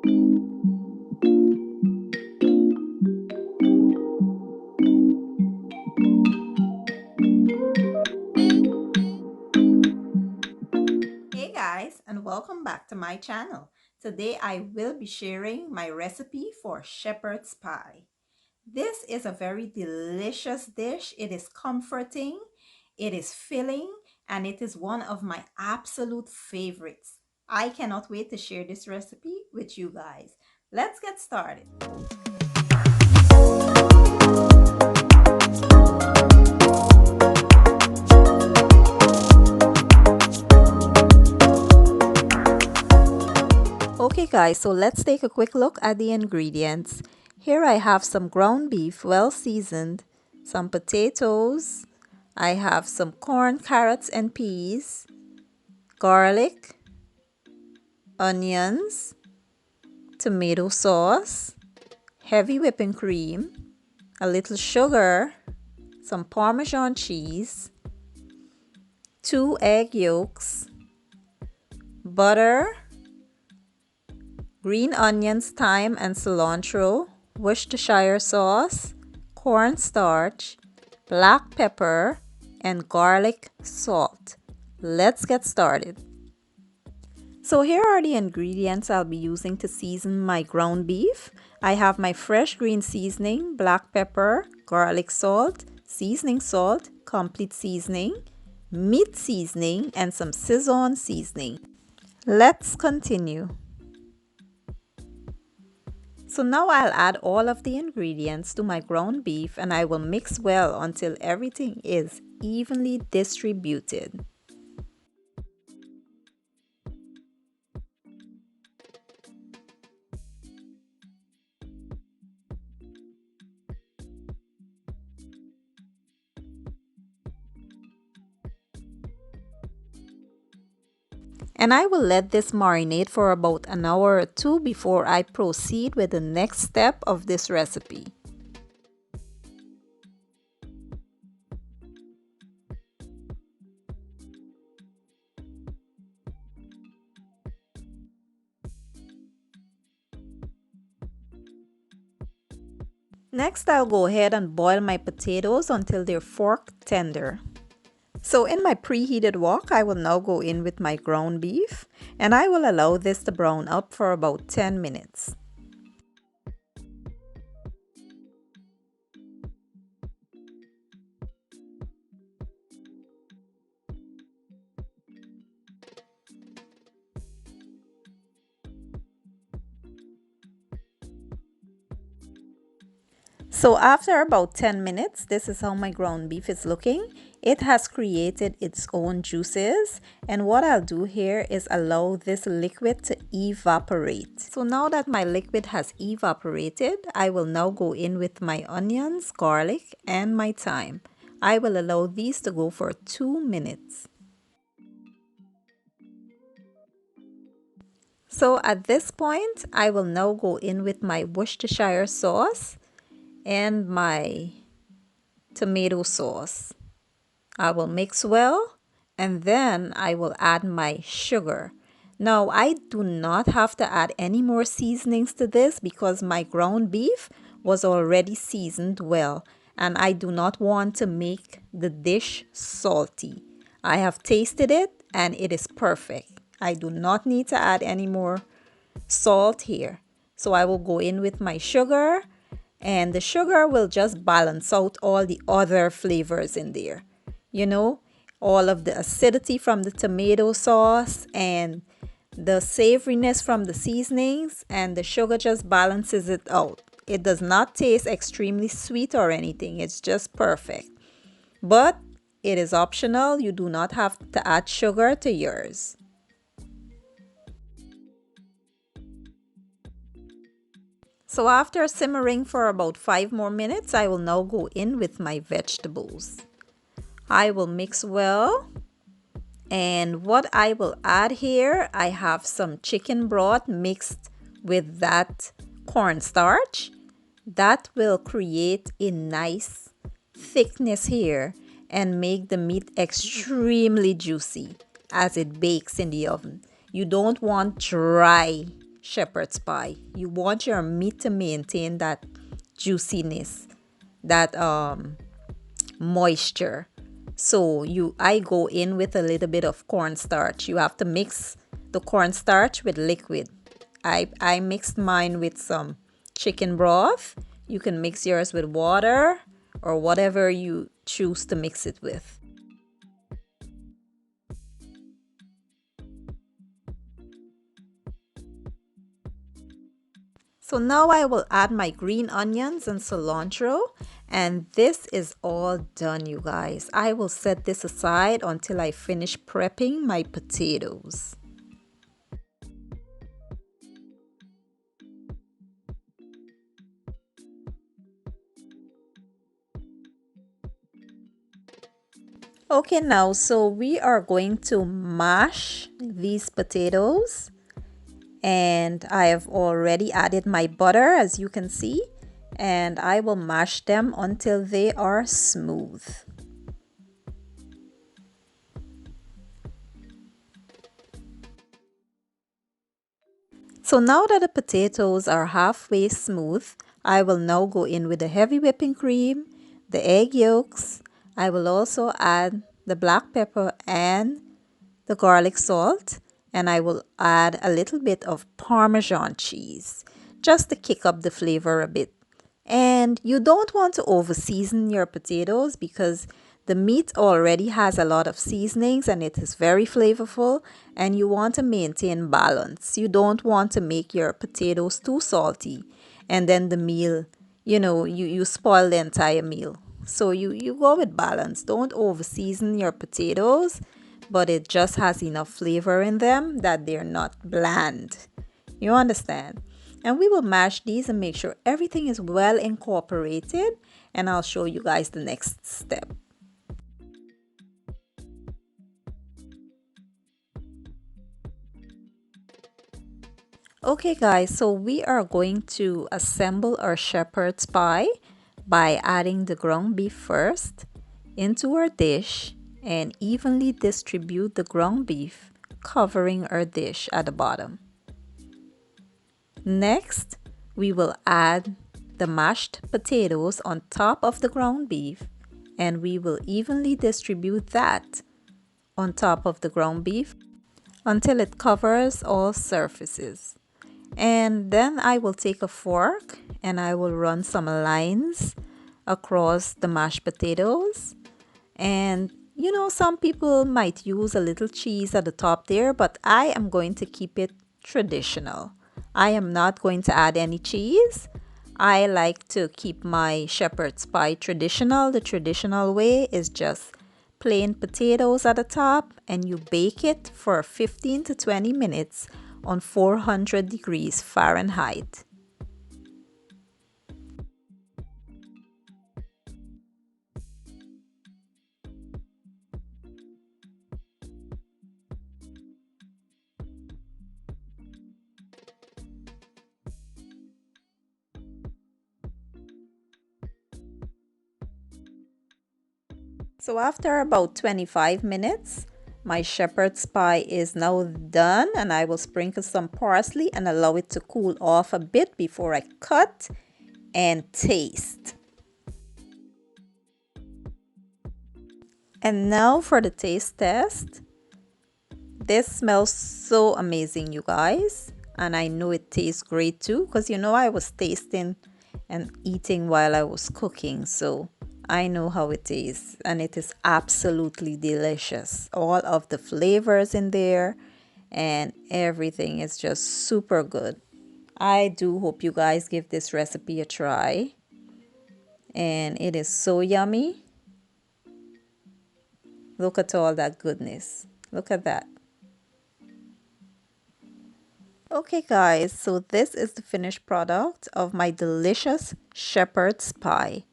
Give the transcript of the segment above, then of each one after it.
Hey guys, and welcome back to my channel. Today I will be sharing my recipe for shepherd's pie. This is a very delicious dish. It is comforting, it is filling, and it is one of my absolute favorites. I cannot wait to share this recipe with you guys. Let's get started. Okay guys, so let's take a quick look at the ingredients. Here I have some ground beef well seasoned, some potatoes, I have some corn, carrots and peas, garlic, onions, tomato sauce, heavy whipping cream, a little sugar, some Parmesan cheese, 2 egg yolks, butter, green onions, thyme and cilantro, Worcestershire sauce, cornstarch, black pepper, and garlic salt. Let's get started. So here are the ingredients I'll be using to season my ground beef. I have my fresh green seasoning, black pepper, garlic salt, seasoning salt, complete seasoning, meat seasoning, and some Sazon seasoning. Let's continue. So now I'll add all of the ingredients to my ground beef and I will mix well until everything is evenly distributed. And I will let this marinate for about an hour or two before I proceed with the next step of this recipe. Next, I'll go ahead and boil my potatoes until they're fork tender. So in my preheated wok, I will now go in with my ground beef and I will allow this to brown up for about 10 minutes. So after about 10 minutes, this is how my ground beef is looking. It has created its own juices, and what I'll do here is allow this liquid to evaporate. So now that my liquid has evaporated, I will now go in with my onions, garlic, and my thyme. I will allow these to go for 2 minutes. So at this point, I will now go in with my Worcestershire sauce and my tomato sauce. I will mix well and then I will add my sugar. Now I do not have to add any more seasonings to this because my ground beef was already seasoned well and I do not want to make the dish salty. I have tasted it and it is perfect. I do not need to add any more salt here. So I will go in with my sugar and the sugar will just balance out all the other flavors in there. You know, all of the acidity from the tomato sauce and the savoriness from the seasonings, and the sugar just balances it out. It does not taste extremely sweet or anything. It's just perfect. But it is optional. You do not have to add sugar to yours. So after simmering for about 5 more minutes, I will now go in with my vegetables. I will mix well. And what I will add here, I have some chicken broth mixed with that cornstarch. That will create a nice thickness here and make the meat extremely juicy as it bakes in the oven. You don't want dry shepherd's pie. You want your meat to maintain that juiciness, that moisture. So I go in with a little bit of cornstarch. You have to mix the cornstarch with liquid. I mixed mine with some chicken broth. You can mix yours with water or whatever you choose to mix it with. So now I will add my green onions and cilantro, and this is all done, you guys. I will set this aside until I finish prepping my potatoes. Okay, now so we are going to mash these potatoes, and I have already added my butter, as you can see, and I will mash them until they are smooth. So now that the potatoes are halfway smooth, I will now go in with the heavy whipping cream, the egg yolks. I will also add the black pepper and the garlic salt, and I will add a little bit of Parmesan cheese just to kick up the flavor a bit. And you don't want to over season your potatoes because the meat already has a lot of seasonings and it is very flavorful, and you want to maintain balance. You don't want to make your potatoes too salty and then the meal, you spoil the entire meal. So you go with balance. Don't over season your potatoes, but it just has enough flavor in them that they're not bland. You understand? And we will mash these and make sure everything is well incorporated, and I'll show you guys the next step. Okay guys, so we are going to assemble our shepherd's pie by adding the ground beef first into our dish and evenly distribute the ground beef, covering our dish at the bottom. Next, we will add the mashed potatoes on top of the ground beef, and we will evenly distribute that on top of the ground beef until it covers all surfaces. And then I will take a fork and I will run some lines across the mashed potatoes. And some people might use a little cheese at the top there, but I am going to keep it traditional. I am not going to add any cheese. I like to keep my shepherd's pie traditional. The traditional way is just plain potatoes at the top, and you bake it for 15 to 20 minutes on 400 degrees Fahrenheit. So after about 25 minutes, my shepherd's pie is now done, and I will sprinkle some parsley and allow it to cool off a bit before I cut and taste. And now for the taste test. This smells so amazing, you guys, and I know it tastes great too, because I was tasting and eating while I was cooking, so I know how it is, and it is absolutely delicious. All of the flavors in there and everything is just super good. I do hope you guys give this recipe a try, and it is so yummy. Look at all that goodness. Look at that. Okay guys, so this is the finished product of my delicious shepherd's pie.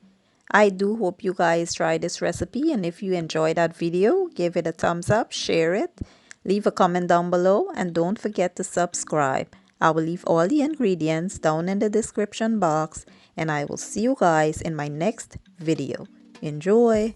I do hope you guys try this recipe, and if you enjoyed that video, give it a thumbs up, share it, leave a comment down below, and don't forget to subscribe. I will leave all the ingredients down in the description box, and I will see you guys in my next video. Enjoy!